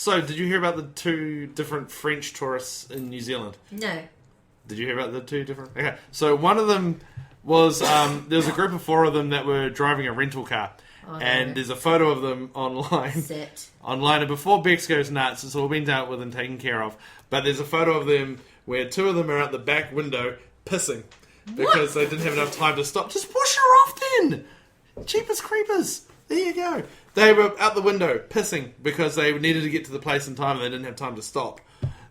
So, did you hear about the 2 different French tourists in New Zealand? No. Did you hear about the 2 different... Okay. So, one of them was... there was a group of 4 of them that were driving a rental car. Oh, and there's a photo of them online. Online. And before Bex goes nuts, it's all been dealt with and taken care of. But there's a photo of them where 2 of them are out the back window pissing. Because they didn't have enough time to stop. Just push her off then! Cheapest creepers. There you go. They were out the window pissing because they needed to get to the place in time and they didn't have time to stop.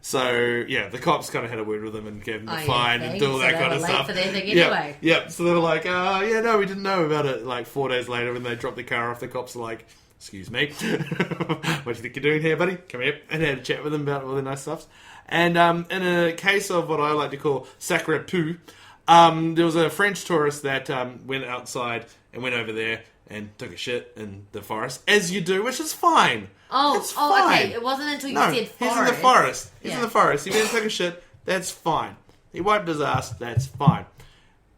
So, yeah, the cops kind of had a word with them and gave them a fine and do all that kind of stuff. For their thing anyway. Yeah, so they were like, no, we didn't know about it. Like 4 days later when they dropped the car off, the cops were like, excuse me, what do you think you're doing here, buddy? Come here. And had a chat with them about all the nice stuff. And in a case of what I like to call sacre pou, there was a French tourist that went outside and went over there and took a shit in the forest, as you do, which is fine. It's fine. Okay. It wasn't until you said forest. He's in the forest. He's in the forest. He went and took a shit. That's fine. He wiped his ass. That's fine.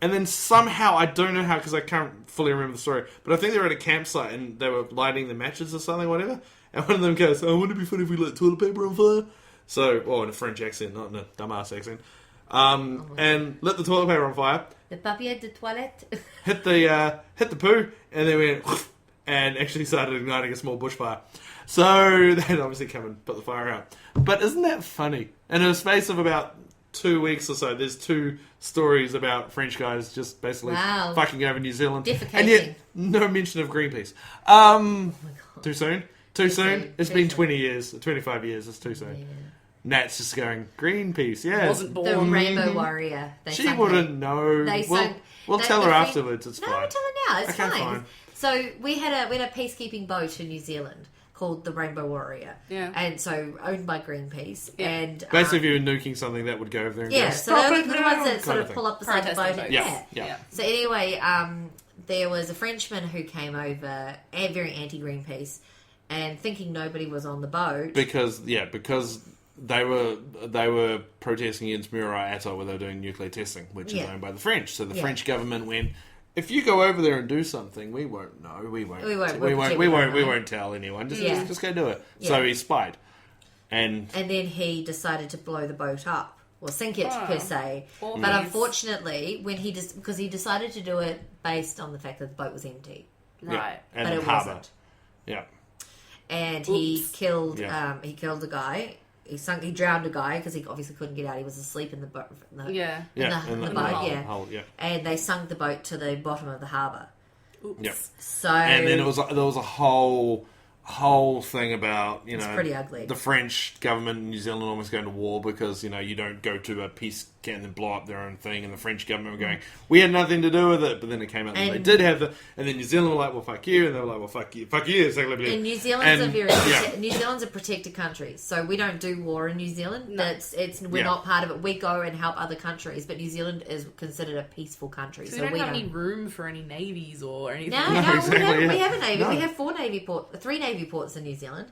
And then somehow, I don't know how, because I can't fully remember the story, but I think they were at a campsite and they were lighting the matches or something, whatever. And one of them goes, wouldn't it be funny if we lit toilet paper on fire? So, in a French accent, not in a dumbass accent. And lit the toilet paper on fire. The papier de toilette. hit the poo, and then went and actually started igniting a small bushfire. So they'd obviously come and put the fire out. But isn't that funny? In a space of about 2 weeks or so, there's 2 stories about French guys just basically fucking over New Zealand. Defecating. And yet, no mention of Greenpeace. Oh my God. Too soon? Too soon? It's been 20 years, 25 years, it's too soon. Yeah. Nat's just going, Greenpeace, yeah. Wasn't born. The Rainbow Warrior. She wouldn't know. We'll tell her afterwards, it's fine. No, we'll tell her now, it's okay, fine. So we had a peacekeeping boat in New Zealand called the Rainbow Warrior. Yeah. And so owned by Greenpeace. Yeah. And basically if you were nuking something that would go over there and go, so they're the ones that sort of pull up the side of the boat. Yeah. So anyway, there was a Frenchman who came over, very anti-Greenpeace, and thinking nobody was on the boat. Because they were protesting against Murai Atoll where they were doing nuclear testing, which is owned by the French. So the French government went, if you go over there and do something, we won't know. We won't tell anyone. Just go do it. Yeah. So he spied, and then he decided to blow the boat up or sink it per se. But unfortunately, because he decided to do it based on the fact that the boat was empty, right? And but it wasn't. Yeah. And he killed a guy. He drowned a guy because he obviously couldn't get out. He was asleep in the boat. In the boat. And they sunk the boat to the bottom of the harbour. Yep. So and then there was a whole thing about it's pretty ugly. The French government in New Zealand almost going to war because you don't go to a peace camp and then blow up their own thing, and the French government were going, we had nothing to do with it, but then it came out that they did have and then New Zealand were like, well, fuck you, and they were like, well, fuck you. And New Zealand's New Zealand's a protected country, so we don't do war in New Zealand. No. We're not part of it. We go and help other countries, but New Zealand is considered a peaceful country, so we don't have any room for any navies or anything. No, exactly, we have a navy. No. We have 3 navy ports in New Zealand.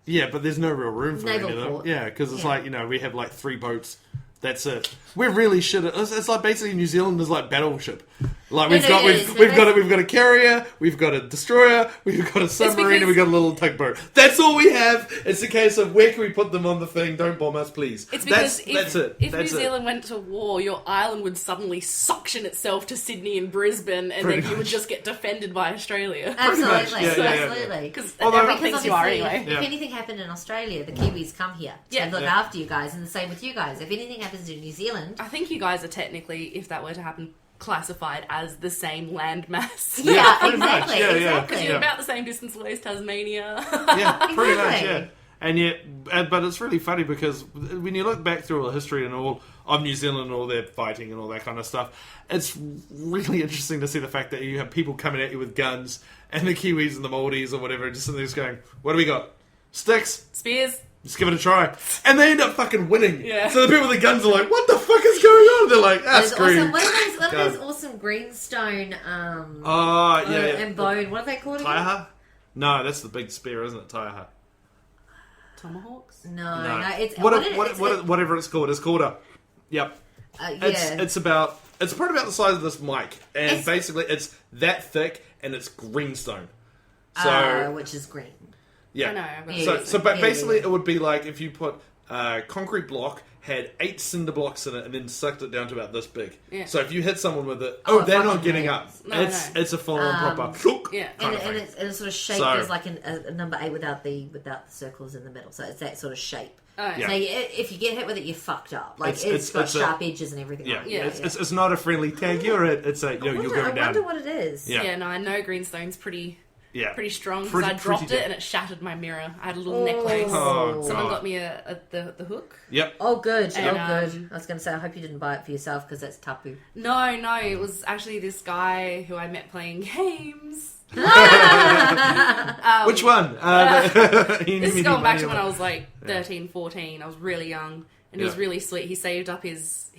Yeah, but there's no real room for Naval any of them. port. Yeah, because it's like, we have like 3 boats. That's it. We're really shit at it's like basically New Zealand is like battleship. Like we've got a carrier, we've got a destroyer, we've got a submarine, and we've got a little tugboat. That's all we have. It's a case of where can we put them on the thing? Don't bomb us, please. It's because if New Zealand went to war, your island would suddenly suction itself to Sydney and Brisbane, and then you would just get defended by Australia. Absolutely, absolutely. Because everyone thinks you are anyway. If anything happened in Australia, the Kiwis come here to look after you guys, and the same with you guys. If anything happens in New Zealand, I think you guys are technically, if that were to happen, classified as the same landmass. Yeah, exactly. Because you're about the same distance away as Tasmania. Yeah, pretty much, yeah. And yet, but it's really funny because when you look back through all the history and all of New Zealand and all their fighting and all that kind of stuff, it's really interesting to see the fact that you have people coming at you with guns and the Kiwis and the Maldives or whatever, just sitting there going, what do we got? Sticks? Spears? Just give it a try. And they end up fucking winning. Yeah. So the people with the guns are like, what the fuck is going on? They're like, screw. Awesome. What are those awesome greenstone and bone, what are they called again? Taiaha? No, that's the big spear, isn't it? Taiaha. Tomahawks? No. It's whatever it's called. It's called a... Yep. It's probably about the size of this mic. And basically it's that thick and it's greenstone. So which is green. Yeah. I know. But basically, it would be like if you put a concrete block, had 8 cinder blocks in it, and then sucked it down to about this big. Yeah. So if you hit someone with it, they're not getting up. It's a full-on proper. Yeah. And it's sort of shaped as like a number 8 without the circles in the middle. So it's that sort of shape. Oh, yeah. So if you get hit with it, you're fucked up. Like it's got sharp edges and everything. Yeah, It's not a friendly tag you. It's a you're going down. I wonder what it is. Yeah, no, I know Greenstone's pretty strong because I dropped it and it shattered my mirror. I had a little necklace. Someone got me the hook. Yep. Oh, good. Good. I was going to say, I hope you didn't buy it for yourself because that's tapu. No, it was actually this guy who I met playing games. Which one? This is going back to when I was like 13, 14. I was really young, and he was really sweet. He saved up his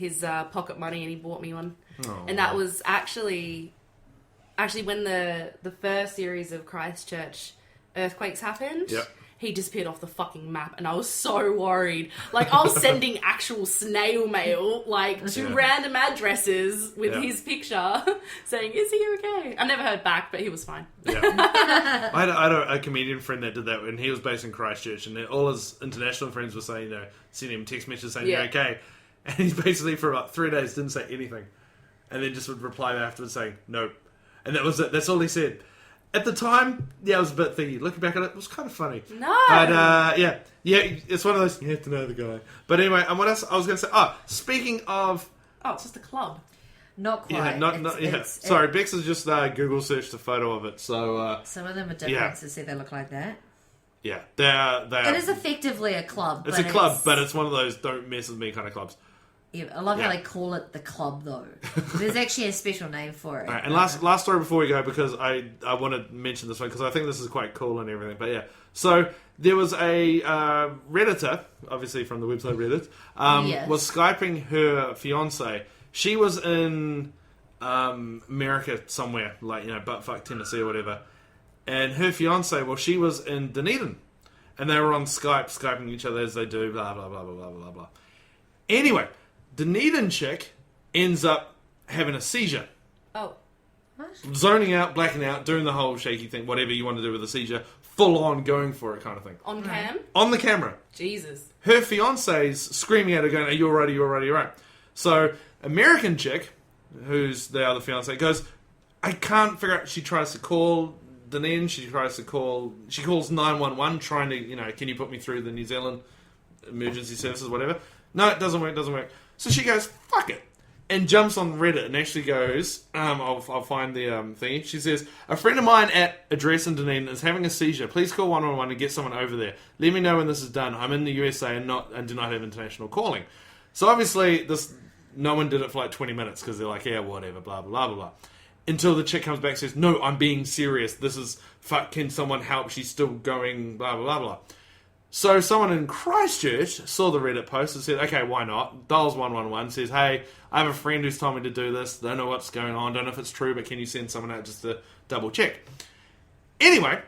pocket money and he bought me one. And that was actually when the first series of Christchurch earthquakes happened. Yep. He disappeared off the fucking map, and I was so worried. Like, I was sending actual snail mail, like, to random addresses with his picture, saying, "Is he okay?" I never heard back, but he was fine. Yeah. I had a comedian friend that did that, and he was based in Christchurch, and all his international friends were saying, sending him text messages saying, "You're okay," and he basically for about 3 days didn't say anything, and then just would reply afterwards saying, "Nope," and that was it. That's all he said. At the time, it was a bit thingy. Looking back at it, it was kind of funny. No! But, it's one of those, you have to know the guy. But anyway, and what else I was going to say? Speaking of... Oh, it's just a club. Not quite. Sorry, Bex has just Google searched a photo of it, so... some of them are different to see they look like that. Yeah, they are... It is effectively a club. It's a club, but it's one of those don't mess with me kind of clubs. Yeah, I love how they call it the club, though. There's actually a special name for it. Right, and last story before we go, because I want to mention this one, because I think this is quite cool and everything. But yeah, so there was a Redditor, obviously from the website Reddit, was Skyping her fiance. She was in America somewhere, like, buttfuck Tennessee or whatever. And her fiance, she was in Dunedin. And they were on Skyping each other as they do, blah, blah, blah, blah, blah, blah, blah. Anyway... Dunedin chick ends up having a seizure. Oh. What? Zoning out, blacking out, doing the whole shaky thing, whatever you want to do with a seizure, full on going for it kind of thing. On cam? On the camera. Jesus. Her fiance's screaming at her going, "Are you alright, are you alright, are you alright?" So, American chick, who's the other fiance, goes, I can't figure out, she tries to call Dunedin, she calls 911 trying to, can you put me through the New Zealand emergency services, whatever. No, it doesn't work. So she goes, fuck it, and jumps on Reddit and actually goes, I'll find the thingy. She says, a friend of mine at address in Dunedin is having a seizure. Please call 111 and get someone over there. Let me know when this is done. I'm in the USA and do not have international calling. So obviously, no one did it for like 20 minutes because they're like, yeah, whatever, blah, blah, blah, blah. Until the chick comes back and says, no, I'm being serious. This is, fuck, can someone help? She's still going, blah, blah, blah, blah. So someone in Christchurch saw the Reddit post and said, okay, why not? Dials 111, says, hey, I have a friend who's told me to do this. Don't know what's going on. Don't know if it's true, but can you send someone out just to double check? Anyway,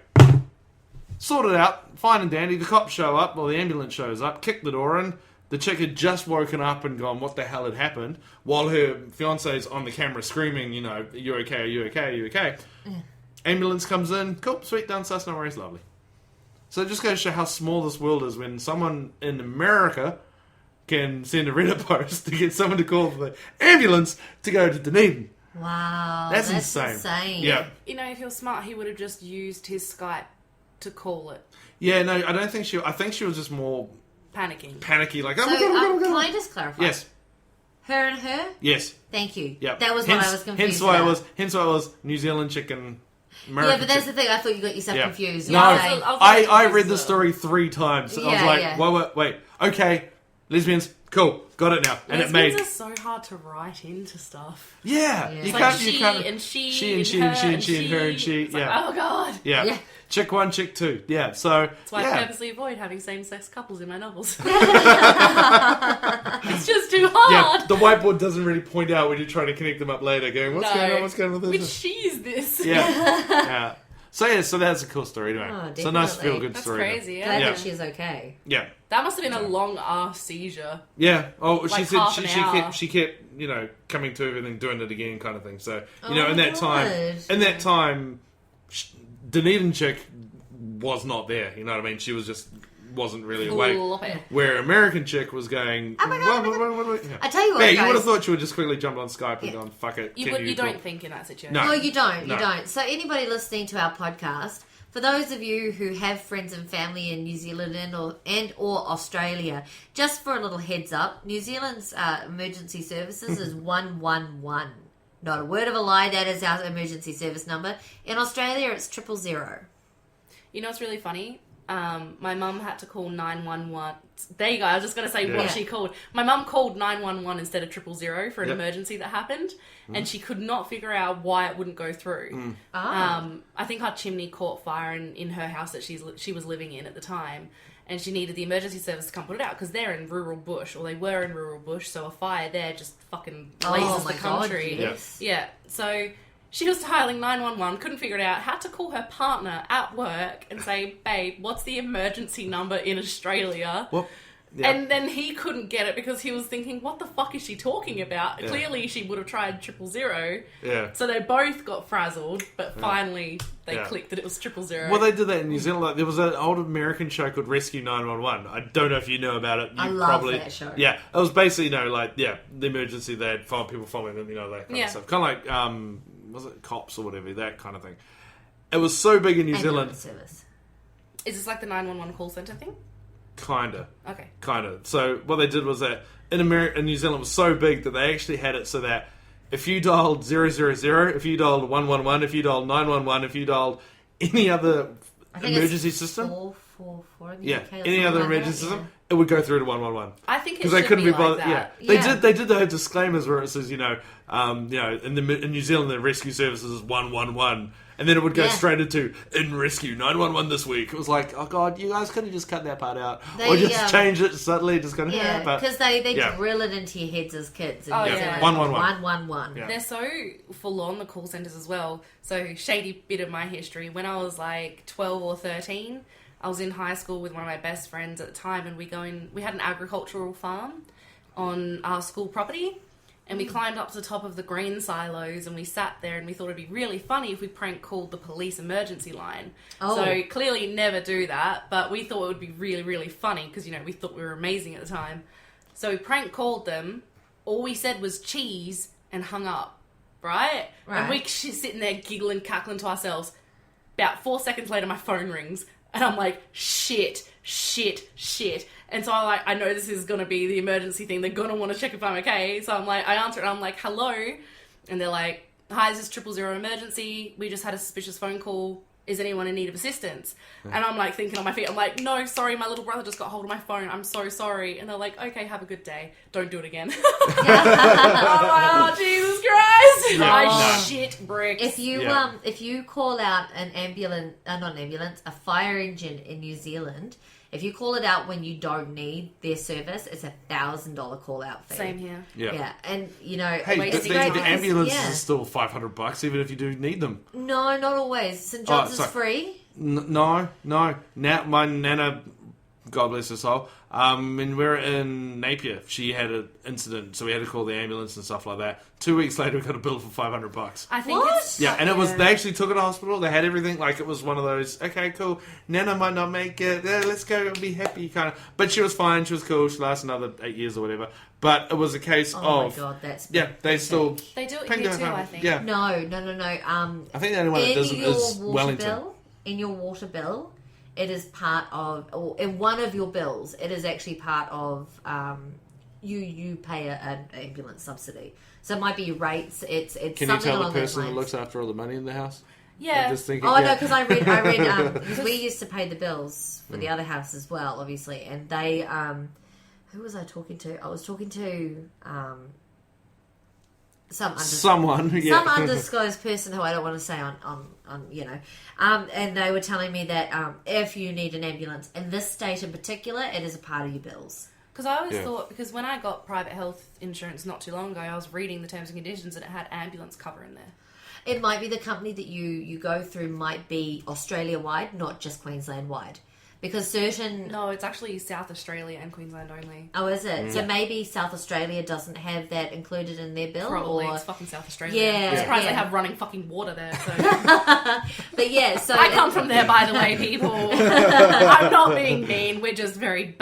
sort it out, fine and dandy. The cops show up, the ambulance shows up, kick the door in. The chick had just woken up and gone, what the hell had happened? While her fiance's on the camera screaming, you okay, are you okay, are you okay? Yeah. Ambulance comes in, cool, sweet, done, sus, no worries, lovely. So it just goes to show how small this world is when someone in America can send a Reddit post to get someone to call the ambulance to go to Dunedin. Wow. That's insane. Yeah. If he was smart, he would have just used his Skype to call it. Yeah, no, I think she was just more... Panicky, like, oh my God. Can I just clarify? Yes. Her and her? Yes. Thank you. Yep. That was what I was confused Hence why it was New Zealand chicken... American but that's the thing. I thought you got yourself confused. No, I read the story 3 times. I was like, wait. Okay, lesbians, cool, got it now. And lesbians are so hard to write into stuff. Yeah. You can't. She and she. Like, oh God. Yeah. Chick 1, chick 2. Yeah. So that's why I purposely avoid having same-sex couples in my novels. It's just too hard. Yeah. The whiteboard doesn't really point out when you're trying to connect them up later. Going, what's going on? What's going on with this? Which she is this? Yeah. So that's a cool story anyway. Oh, it's a nice feel-good story. That's crazy, yeah. Glad that she's okay. Yeah. That must have been a long-ass seizure. Yeah. Oh, like she said she kept, coming to everything, doing it again kind of thing. So, in that time, Dunedin chick was not there. You know what I mean? She was just wasn't really awake. Where American chick was going. Oh my God. Yeah. I tell you what, guys, you would have thought she would just quickly jump on Skype and gone, fuck it. You don't think in that situation. No, you don't. You don't. So anybody listening to our podcast, for those of you who have friends and family in New Zealand and or Australia, just for a little heads up, New Zealand's emergency services is 111. Not a word of a lie, that is our emergency service number. In Australia, it's 000. You know what's really funny? My mum had to call 911. There you go. I was just going to say what she called. My mum called 911 instead of 000 for an emergency that happened, and she could not figure out why it wouldn't go through. I think our chimney caught fire in her house that she was living in at the time, and she needed the emergency service to come put it out because they're in rural bush, or they were in rural bush, so a fire there just fucking blazes the country. God, yes. Yeah, so she was dialing 911, couldn't figure it out, had to call her partner at work and say, babe, what's the emergency number in Australia? Well, yeah. And then he couldn't get it because he was thinking, what the fuck is she talking about? Yeah. Clearly she would have tried 000. Yeah. So they both got frazzled, but finally they clicked that it was 000. Well, they did that in New Zealand. Like, there was an old American show called Rescue 911. I don't know if you know about it. I love that show. Yeah. It was basically, the emergency. They had people following them, that kind of stuff. Kind of like, was it Cops or whatever, that kind of thing. It was so big in New Zealand. Service. Is this like the 911 call centre thing? Kinda. Okay. Kinda. So what they did was that in New Zealand was so big that they actually had it so that if you dialed 000, if you dialed 111, if you dialed 911, if you dialed any other emergency system, 444 in the UK, any other emergency system, it would go through to 111. I think it should be like that. Yeah, they did the disclaimers where it says, in New Zealand the rescue services is 111. And then it would go straight into in rescue 911 this week. It was like, oh god, you guys could have just cut that part out, or just change it subtly, just kind of because they drill it into your heads as kids. And 111. They're so full on, the call centers as well. So shady bit of my history. When I was like 12 or 13, I was in high school with one of my best friends at the time, and we had an agricultural farm on our school property. And we climbed up to the top of the grain silos and we sat there and we thought it'd be really funny if we prank called the police emergency line. Oh. So clearly never do that, but we thought it would be really, really funny because, we thought we were amazing at the time. So we prank called them. All we said was cheese and hung up, right? And we're sitting there giggling, cackling to ourselves. About 4 seconds later, my phone rings and I'm like, shit. And so I know this is going to be the emergency thing. They're going to want to check if I'm okay. So I'm like, I answer it and I'm like, hello. And they're like, hi, is this 000 emergency? We just had a suspicious phone call. Is anyone in need of assistance? And I'm like thinking on my feet, I'm like, no, sorry, my little brother just got hold of my phone. I'm so sorry. And they're like, okay, have a good day. Don't do it again. Oh, Jesus Christ. Shit bricks. If you call out an ambulance, not an ambulance, a fire engine in New Zealand, if you call it out when you don't need their service, it's $1,000 call out fee. Same here. Yeah. And the ambulance is still $500 even if you do need them. No, not always. St. John's is free. No. Now my nana, God bless her soul, when we were in Napier, she had an incident, so we had to call the ambulance and stuff like that. 2 weeks later, we got a bill for $500. I think and it was, they actually took it to the hospital, they had everything, like it was one of those, okay, cool, Nana might not make it, let's go and be happy, kind of, but she was fine, she was cool, she lasted another 8 years or whatever, but it was a case of... Oh my god, that's... Yeah, they still... They do it here too, I think. Yeah. No. I think the only one that doesn't is Wellington. In your water bill, it is part of, or in one of your bills, it is actually part of, you pay an ambulance subsidy. So it might be rates, it's Can something you tell along the person those that lines. looks after all the money in the house? Yeah. I'm just thinking, no, because I read, because we used to pay the bills for the other house as well, obviously, and they, who was I talking to? I was talking to, some undisclosed person who I don't want to say on and they were telling me that if you need an ambulance in this state in particular, it is a part of your bills. Because I always thought, because when I got private health insurance not too long ago, I was reading the terms and conditions and it had ambulance cover in there. It might be the company that you go through might be Australia wide, not just Queensland wide. Because certain... No, it's actually South Australia and Queensland only. Oh, is it? So maybe South Australia doesn't have that included in their bill? Probably. Or... It's fucking South Australia. Yeah. I'm surprised they have running fucking water there. So. But yeah, so... I come from there, by the way, people. I'm not being mean. We're just very